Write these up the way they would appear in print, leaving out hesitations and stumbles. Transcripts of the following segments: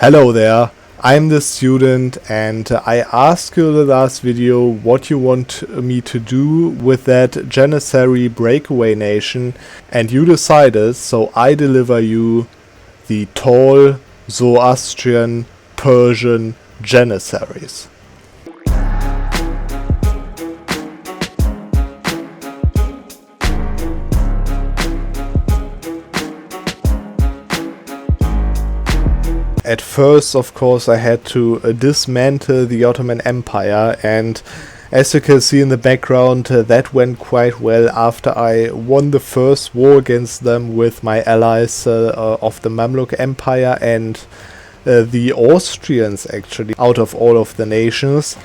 Hello there, I'm the student and I asked you in the last video what you want me to do with that Janissary breakaway nation, and you decided, so I deliver you the tall Zoroastrian Persian Janissaries. At first, of course, I had to dismantle the Ottoman Empire, and as you can see in the background, that went quite well after I won the first war against them with my allies of the Mamluk Empire and the Austrians, actually, out of all of the nations.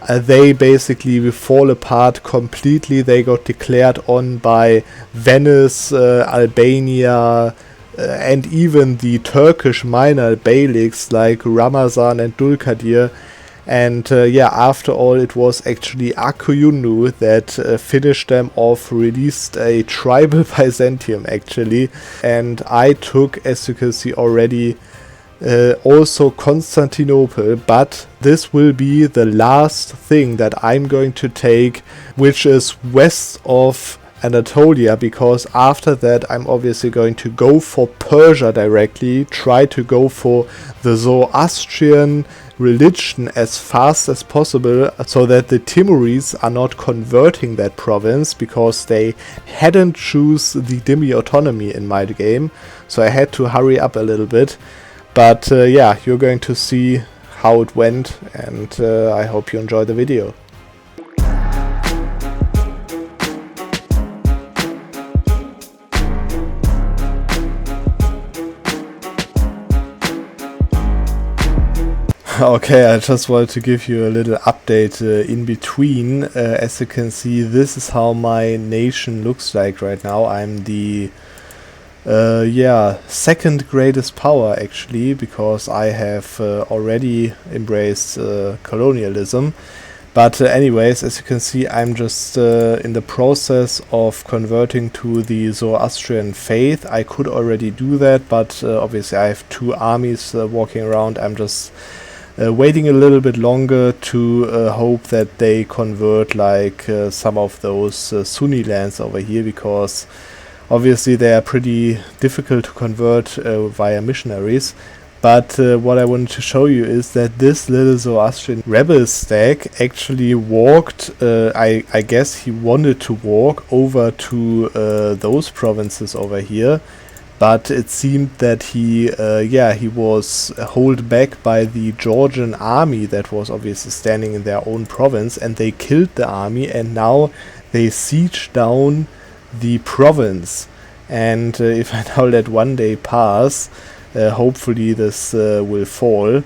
They basically fall apart completely. They got declared on by Venice, Albania, and even the Turkish minor beyliks like Ramazan and Dulkadir. And after all, it was actually Akuyunlu that finished them off, released a tribal Byzantium actually, and I took, as you can see already, also Constantinople, but this will be the last thing that I'm going to take, which is west of Anatolia, because after that I'm obviously going to go for Persia directly, try to go for the Zoroastrian religion as fast as possible, so that the Timurids are not converting that province, because they hadn't choose the Dhimmi autonomy in my game, so I had to hurry up a little bit. But you're going to see how it went, and I hope you enjoy the video. Okay, I just wanted to give you a little update in between. As you can see, this is how my nation looks like right now. I'm the second greatest power actually, because I have already embraced colonialism. But anyways, as you can see, I'm just in the process of converting to the Zoroastrian faith. I could already do that, but obviously I have two armies walking around. I'm just waiting a little bit longer to hope that they convert like some of those Sunni lands over here, because obviously they are pretty difficult to convert via missionaries. But what I wanted to show you is that this little Zoroastrian rebel stack actually walked, I guess he wanted to walk over to those provinces over here. But it seemed that he was held back by the Georgian army that was obviously standing in their own province, and they killed the army, and now they siege down the province. And if I now let one day pass, hopefully this will fall.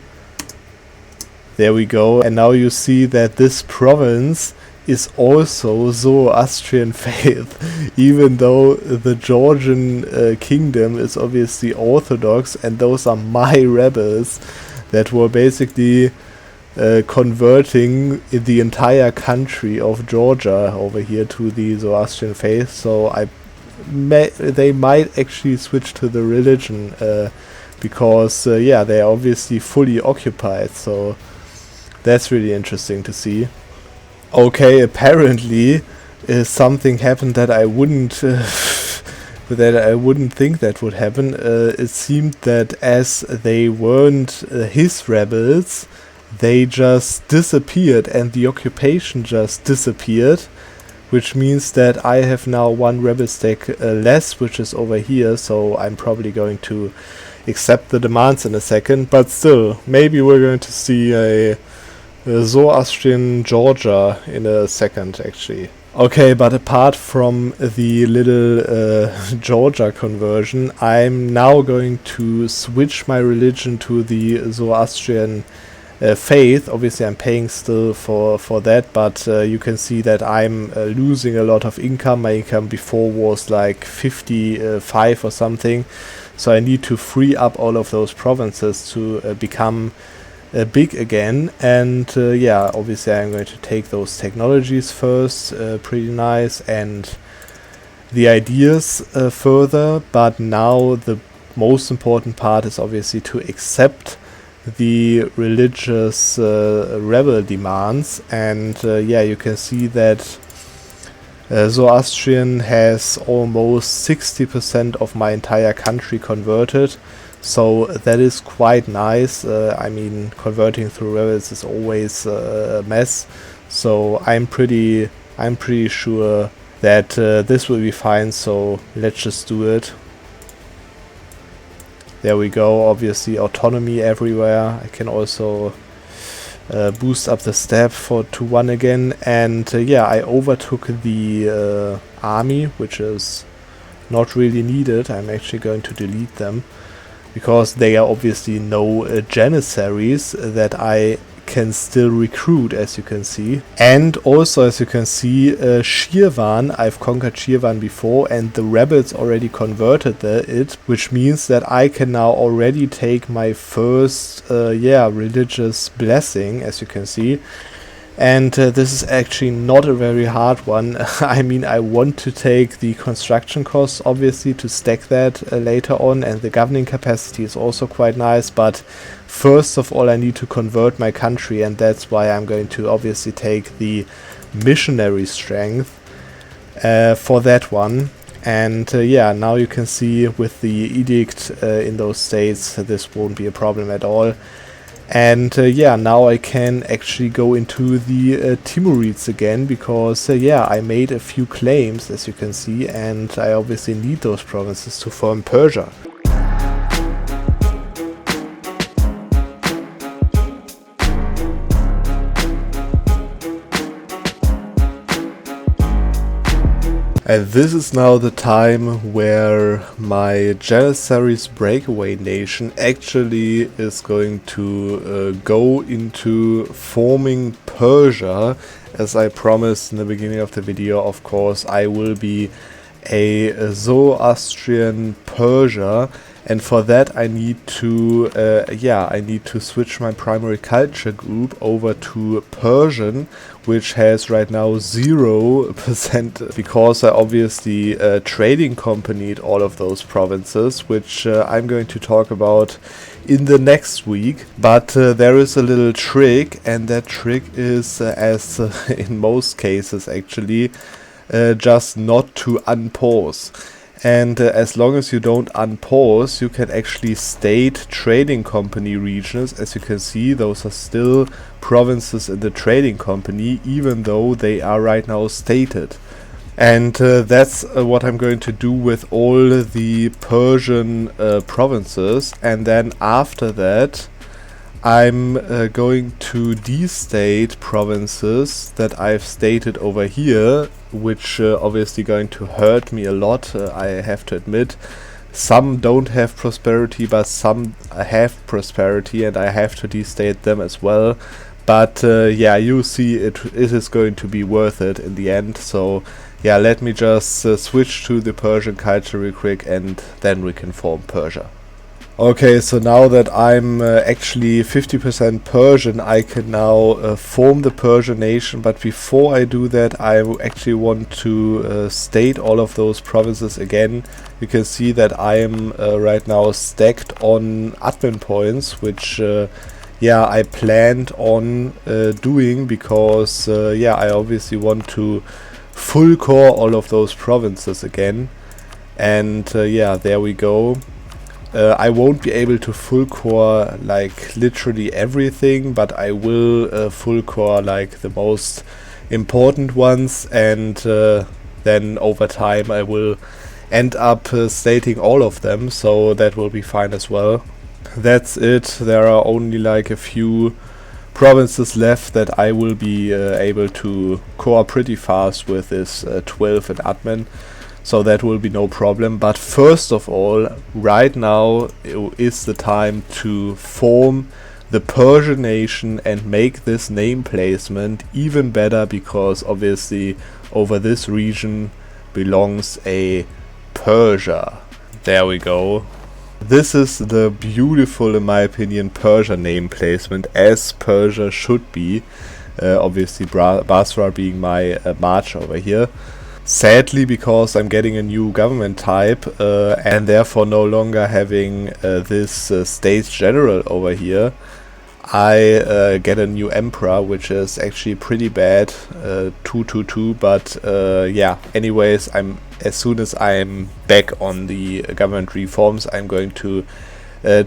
There we go, and now you see that this province is also Zoroastrian faith, even though the Georgian kingdom is obviously Orthodox, and those are my rebels that were basically converting the entire country of Georgia over here to the Zoroastrian faith. So they might actually switch to the religion, because they are obviously fully occupied, so that's really interesting to see. Okay, apparently something happened that I wouldn't think that would happen. It seemed that as they weren't his rebels, they just disappeared, and the occupation just disappeared, which means that I have now one rebel stack less, which is over here, so I'm probably going to accept the demands in a second. But still, maybe we're going to see a Zoroastrian Georgia in a second actually. Okay, but apart from the little Georgia conversion, I'm now going to switch my religion to the Zoroastrian faith. Obviously I'm paying still for that, but you can see that I'm losing a lot of income. My income before was like 55 or something, so I need to free up all of those provinces to become big again. And obviously I'm going to take those technologies first, pretty nice, and the ideas further. But now the most important part is obviously to accept the religious rebel demands, and yeah, you can see that Zoroastrian has almost 60% of my entire country converted, so that is quite nice. I mean, converting through rebels is always a mess, so I'm pretty sure that this will be fine, so let's just do it. There we go. Obviously autonomy everywhere. I can also boost up the step to 1 again, and yeah, I overtook the army, which is not really needed. I'm actually going to delete them because they are obviously no Janissaries that I can still recruit, as you can see. And also, as you can see, Shirvan, I've conquered Shirvan before, and the rebels already converted it, which means that I can now already take my first religious blessing, as you can see. And this is actually not a very hard one. I mean, I want to take the construction costs, obviously, to stack that later on, and the governing capacity is also quite nice, but first of all I need to convert my country, and that's why I'm going to obviously take the missionary strength for that one. And yeah, now you can see with the edict in those states, this won't be a problem at all. And yeah, now I can actually go into the Timurids again, because yeah, I made a few claims, as you can see, and I obviously need those provinces to form Persia. And this is now the time where my Janissaries breakaway nation actually is going to go into forming Persia. As I promised in the beginning of the video, of course, I will be a Zoroastrian Persia, and for that I need to switch my primary culture group over to Persian, which has right now 0%, because I obviously trading companied all of those provinces, which I'm going to talk about in the next week. But there is a little trick, and that trick is, as in most cases actually, just not to unpause. And as long as you don't unpause, you can actually state trading company regions. As you can see, those are still provinces in the trading company, even though they are right now stated. And that's what I'm going to do with all the Persian provinces. And then after that, I'm going to destate provinces that I've stated over here, which obviously going to hurt me a lot, I have to admit. Some don't have prosperity, but some have prosperity, and I have to destate them as well. But yeah, you see, it is going to be worth it in the end. So yeah, let me just switch to the Persian culture real quick, and then we can form Persia. Okay, so now that I'm actually 50% Persian, I can now form the Persian nation, but before I do that, I actually want to state all of those provinces again. You can see that I am right now stacked on admin points, which yeah, I planned on doing, because yeah, I obviously want to full core all of those provinces again. And yeah, there we go. I won't be able to full core like literally everything, but I will full core like the most important ones, and then over time I will end up stating all of them, so that will be fine as well. That's it. There are only like a few provinces left that I will be able to core pretty fast with this 12 in admin. So that will be no problem. But first of all, right now is the time to form the Persian nation and make this name placement even better, because obviously over this region belongs a Persia. There we go. This is the beautiful, in my opinion, Persia name placement, as Persia should be. Obviously Basra being my march over here. Sadly, because I'm getting a new government type and therefore no longer having this States General over here, I get a new Emperor, which is actually pretty bad, 222, but yeah, anyways, as soon as I'm back on the government reforms, I'm going to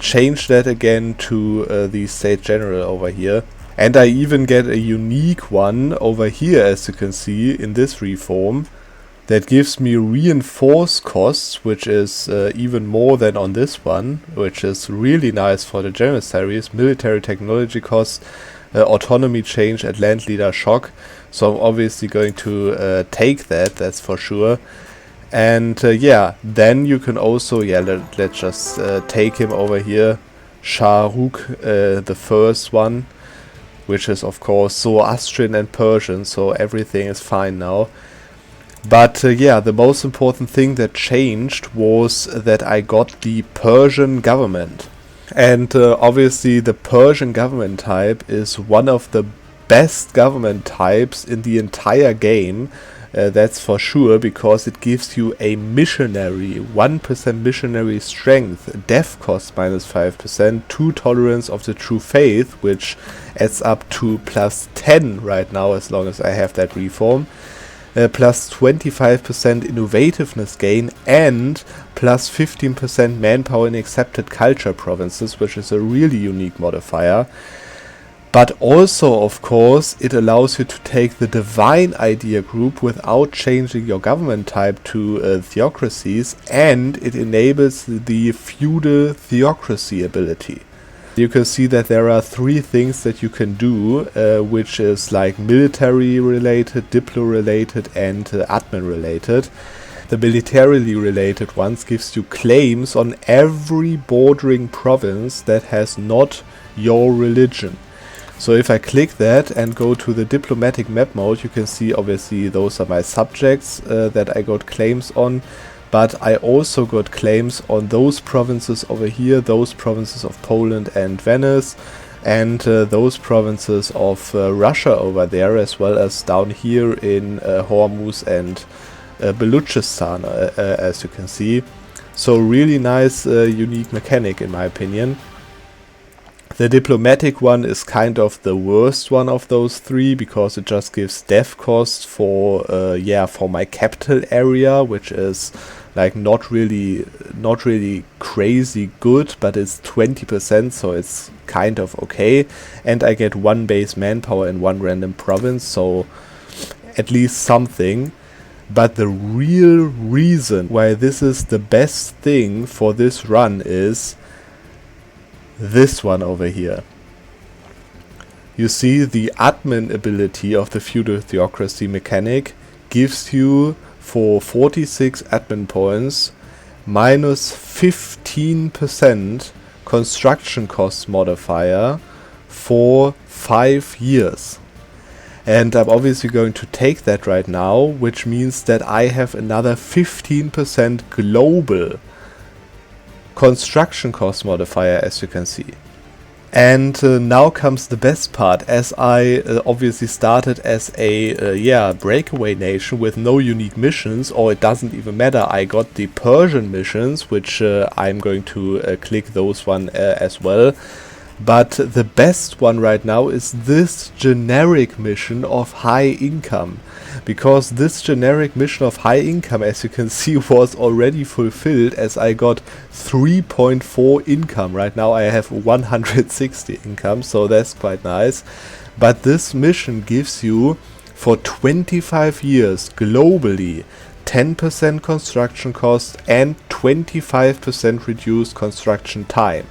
change that again to the State General over here. And I even get a unique one over here, as you can see, in this reform, that gives me reinforced costs, which is even more than on this one, which is really nice for the Janissaries. Military technology costs, autonomy change at land leader shock. So I'm obviously going to take that, that's for sure. And yeah, then you can also, yeah, let's just take him over here, Shah Rukh, the first one, which is of course Zoroastrian and Persian, so everything is fine now. But yeah, the most important thing that changed was that I got the Persian government. And obviously the Persian government type is one of the best government types in the entire game. That's for sure, because it gives you a missionary, 1% missionary strength, death cost -5%, 2 tolerance of the true faith, which adds up to +10 right now as long as I have that reform. Plus 25% innovativeness gain and plus 15% manpower in accepted culture provinces, which is a really unique modifier. But also, of course, it allows you to take the divine idea group without changing your government type to theocracies, and it enables the feudal theocracy ability. You can see that there are 3 things that you can do, which is like military related, diplo related and admin related. The militarily related ones gives you claims on every bordering province that has not your religion. So if I click that and go to the diplomatic map mode, you can see obviously those are my subjects that I got claims on. But I also got claims on those provinces over here, those provinces of Poland and Venice, and those provinces of Russia over there, as well as down here in Hormuz and Baluchistan, as you can see. So really nice, unique mechanic in my opinion. The diplomatic one is kind of the worst one of those 3, because it just gives death cost for for my capital area, which is like not really crazy good, but it's 20%, so it's kind of okay. And I get 1 base manpower in 1 random province, so at least something. But the real reason why this is the best thing for this run is this one over here. You see, the admin ability of the feudal theocracy mechanic gives you, for 46 admin points, -15% construction cost modifier for 5 years. And I'm obviously going to take that right now, which means that I have another 15% global construction cost modifier, as you can see. And now comes the best part. As I obviously started as a breakaway nation with no unique missions, or it doesn't even matter, I got the Persian missions, which I'm going to click those one as well. But the best one right now is this generic mission of high income, because this generic mission of high income, as you can see, was already fulfilled, as I got 3.4 income. Right now I have 160 income, so that's quite nice. But this mission gives you, for 25 years globally, 10% construction cost and 25% reduced construction time.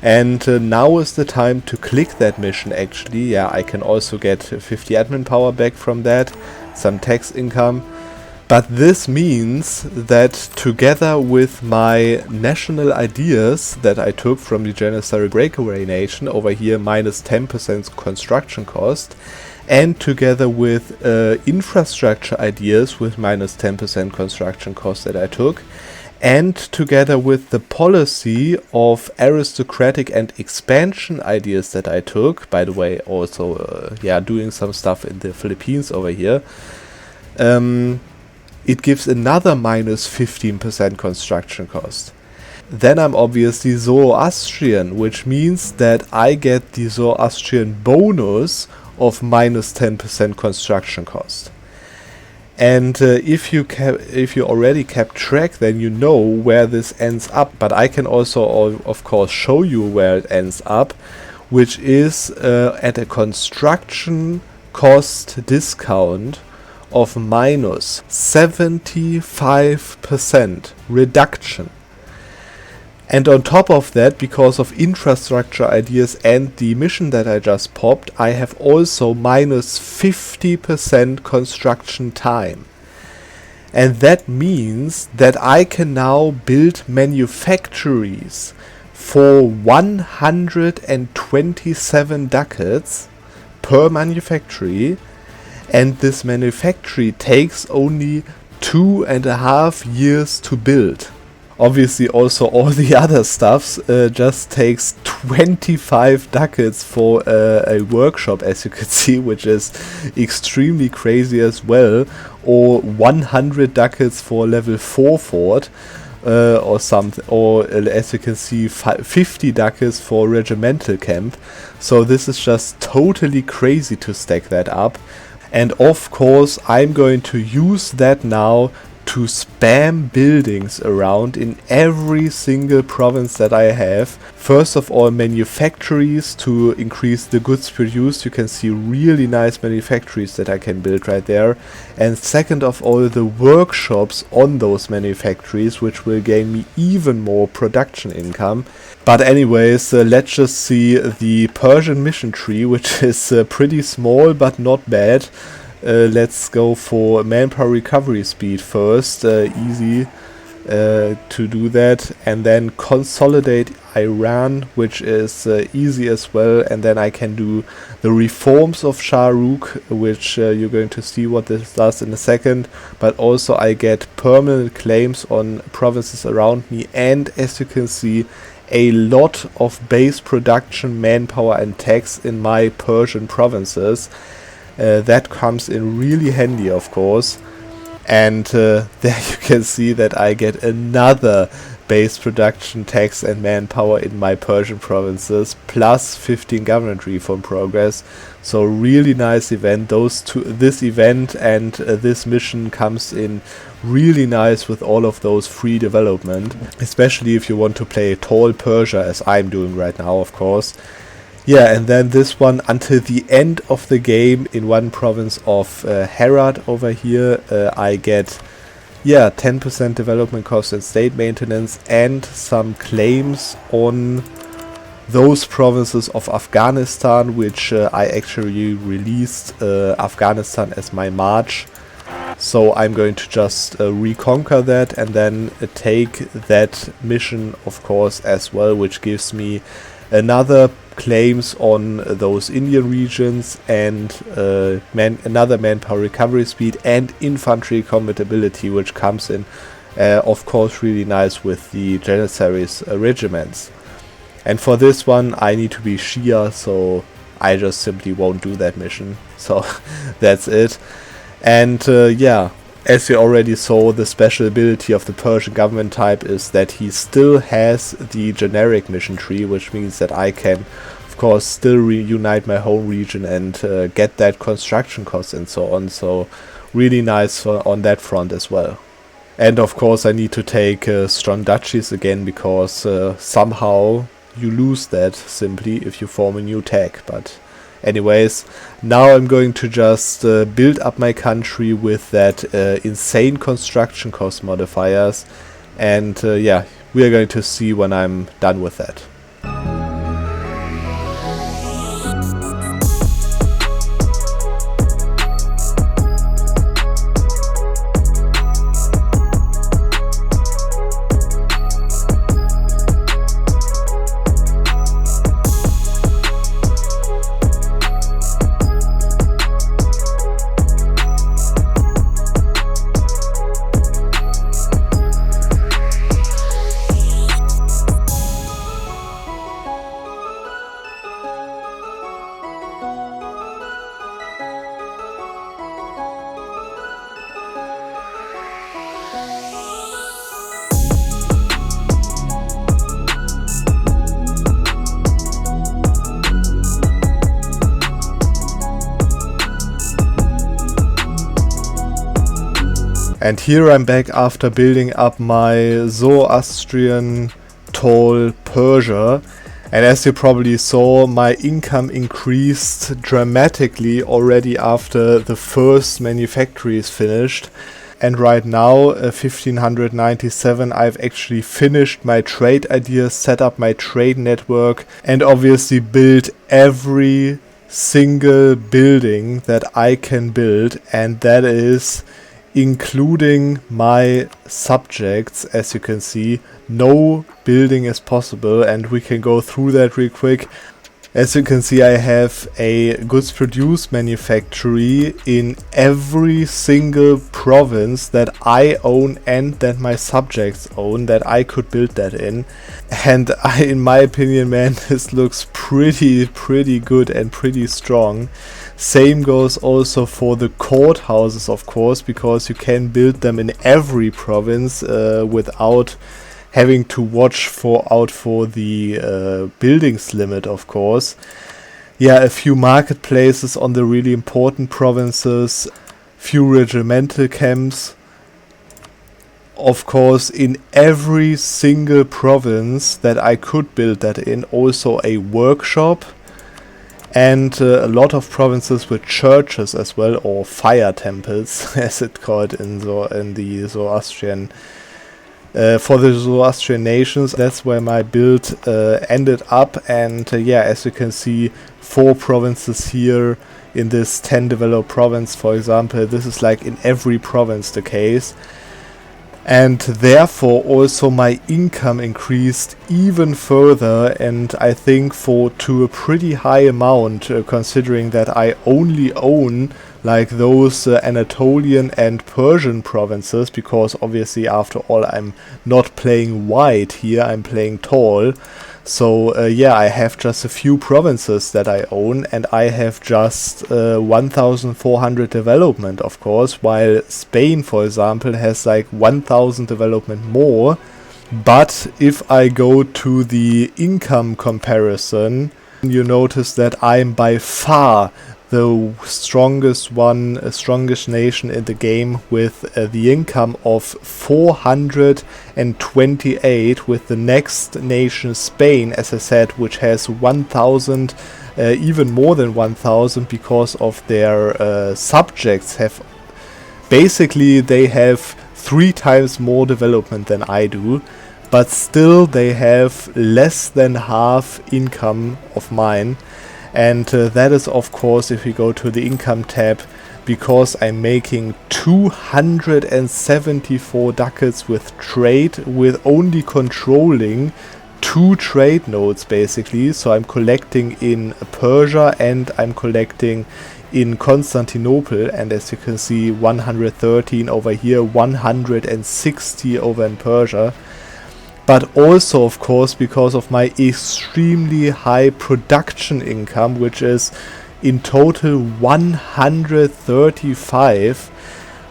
And now is the time to click that mission actually. Yeah, I can also get 50 admin power back from that, some tax income. But this means that together with my national ideas that I took from the Janissary Breakaway Nation over here, -10% construction cost, and together with infrastructure ideas with -10% construction cost that I took, and together with the policy of aristocratic and expansion ideas that I took, by the way, also doing some stuff in the Philippines over here, it gives another minus 15% construction cost. Then I'm obviously Zoroastrian, which means that I get the Zoroastrian bonus of minus 10% construction cost. And if you already kept track, then you know where this ends up. But I can also, of course, show you where it ends up, which is at a construction cost discount of minus 75% reduction. And on top of that, because of infrastructure ideas and the mission that I just popped, I have also minus 50% construction time. And that means that I can now build manufactories for 127 ducats per manufactory. And this manufactory takes only 2.5 years to build. Obviously also all the other stuffs just takes 25 ducats for a workshop, as you can see, which is extremely crazy as well, or 100 ducats for level 4 fort, or something, or as you can see 50 ducats for regimental camp. So this is just totally crazy to stack that up. And of course I'm going to use that now to spam buildings around in every single province that I have. First of all, manufactories to increase the goods produced. You can see really nice manufactories that I can build right there. And second of all, the workshops on those manufactories, which will gain me even more production income. But anyways, let's just see the Persian mission tree, which is pretty small but not bad. Let's go for manpower recovery speed first, easy to do that, and then consolidate Iran, which is easy as well, and then I can do the reforms of Shah Rukh, which you're going to see what this does in a second, but also I get permanent claims on provinces around me, and as you can see, a lot of base production, manpower and tax in my Persian provinces. That comes in really handy, of course. And there you can see that I get another base production, tax and manpower in my Persian provinces, plus 15 government reform progress. So really nice event. This event and this mission comes in really nice with all of those free development, especially if you want to play tall Persia, as I'm doing right now, of course. Yeah, and then this one until the end of the game in one province of Herat over here, I get 10% development cost and state maintenance and some claims on those provinces of Afghanistan, which I actually released Afghanistan as my march. So I'm going to just reconquer that and then take that mission, of course, as well, which gives me another claims on those Indian regions and another manpower recovery speed and infantry combatability, which comes in of course really nice with the Janissaries regiments. And for this one I need to be Shia, so I just simply won't do that mission. So that's it. And as you already saw, the special ability of the Persian government type is that he still has the generic mission tree, which means that I can, of course, still reunite my home region and get that construction cost and so on. So really nice on that front as well. And of course I need to take strong duchies again, because somehow you lose that simply if you form a new tag. But anyways, now I'm going to just build up my country with that insane construction cost modifiers, and we are going to see when I'm done with that. And here I'm back after building up my Zoroastrian tall Persia. And as you probably saw, my income increased dramatically already after the first manufactory is finished. And right now, 1597, I've actually finished my trade ideas, set up my trade network, and obviously built every single building that I can build, and that is including my subjects. As you can see, no building is possible, and we can go through that real quick. As you can see, I have a goods produced manufactory in every single province that I own and that my subjects own, that I could build that in. And in my opinion, man, this looks pretty good and pretty strong. Same goes also for the courthouses, of course, because you can build them in every province without having to watch out for the buildings limit, of course. Yeah, a few marketplaces on the really important provinces, few regimental camps. Of course, in every single province that I could build that in, also a workshop. And a lot of provinces with churches as well, or fire temples, as it's called in the Zoroastrian. For the Zoroastrian nations, that's where my build ended up. And yeah, as you can see, 4 provinces here in this 10 developed province, for example. This is like in every province the case. And therefore also my income increased even further, and I think to a pretty high amount, considering that I only own like those Anatolian and Persian provinces, because obviously after all I'm not playing white here, I'm playing tall. So yeah, I have just a few provinces that I own, and I have just 1,400 development, of course, while Spain, for example, has like 1,000 development more. But if I go to the income comparison, you notice that I'm by far the strongest nation in the game, with the income of 428, with the next nation Spain, as I said, which has 1,000, even more than 1,000, because of their subjects they have 3 times more development than I do, but still they have less than half income of mine. And that is, of course, if we go to the income tab, because I'm making 274 ducats with trade, with only controlling 2 trade nodes, basically. So I'm collecting in Persia and I'm collecting in Constantinople, and as you can see, 113 over here, 160 over in Persia. But also, of course, because of my extremely high production income, which is in total 135.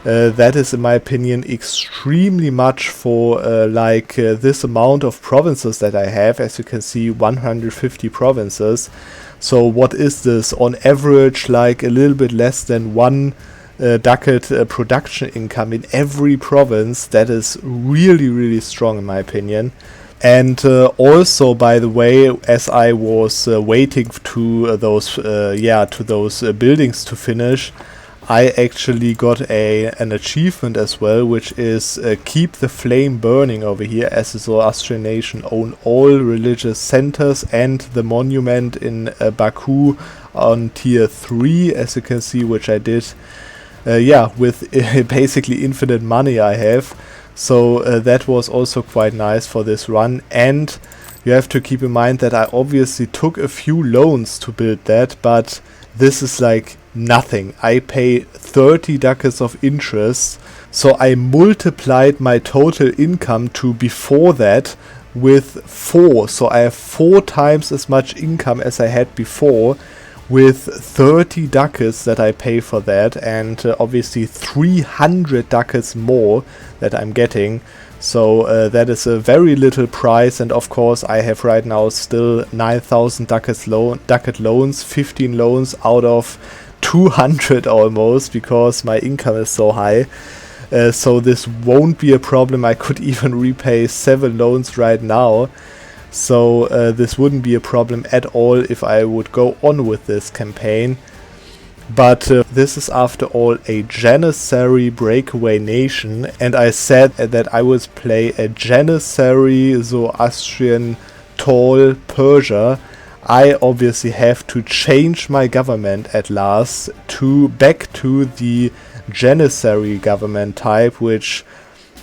That is, in my opinion, extremely much for this amount of provinces that I have. As you can see, 150 provinces. So what is this? On average, like a little bit less than 1 ducat production income in every province. That is really strong, in my opinion. And also, by the way, as I was waiting to those buildings to finish, I actually got an achievement as well, which is keep the flame burning over here, as the Zoroastrian nation own all religious centers, and the monument in Baku on tier 3, as you can see, which I did with basically infinite money I have. So that was also quite nice for this run. And you have to keep in mind that I obviously took a few loans to build that, but this is like nothing. I pay 30 ducats of interest, so I multiplied my total income to before that with 4. So I have 4 times as much income as I had before, with 30 ducats that I pay for that, and obviously 300 ducats more that I'm getting. So that is a very little price, and of course I have right now still 9,000 ducat loans, 15 loans out of 200 almost, because my income is so high. so this won't be a problem. I could even repay 7 loans right now, so this wouldn't be a problem at all if I would go on with this campaign. But this is after all a Janissary breakaway nation, and I said that I would play a Janissary Zoroastrian tall Persia. I obviously have to change my government at last back to the Janissary government type, which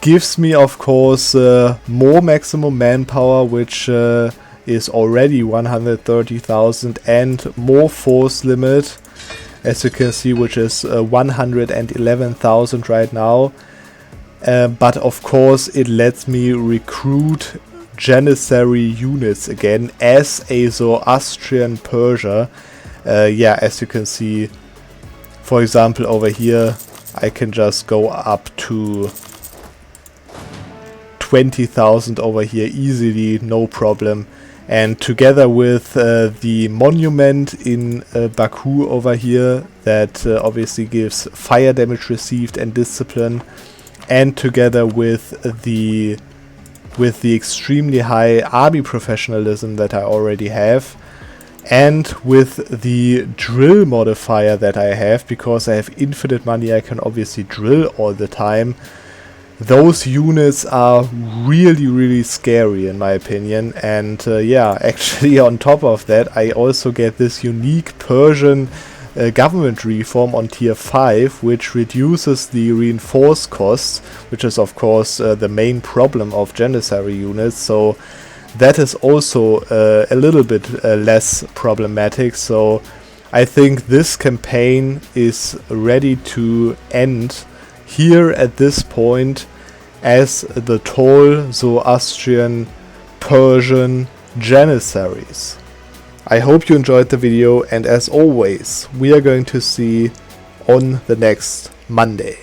gives me of course more maximum manpower, which is already 130,000, and more force limit, as you can see, which is 111,000 right now. But of course it lets me recruit Janissary units again as a Zoroastrian Persia. Yeah, as you can see, for example over here I can just go up to 20,000 over here easily, no problem. And together with the monument in Baku over here, that obviously gives fire damage received and discipline, and together with the extremely high army professionalism that I already have, and with the drill modifier that I have, because I have infinite money, I can obviously drill all the time. Those units are really scary in my opinion. And yeah, actually on top of that I also get this unique Persian government reform on tier 5, which reduces the reinforce costs, which is of course the main problem of Janissary units. So that is also a little bit less problematic. So I think this campaign is ready to end here at this point as the tall Zoroastrian Persian Janissaries. I hope you enjoyed the video, and as always, we are going to see on the next Monday.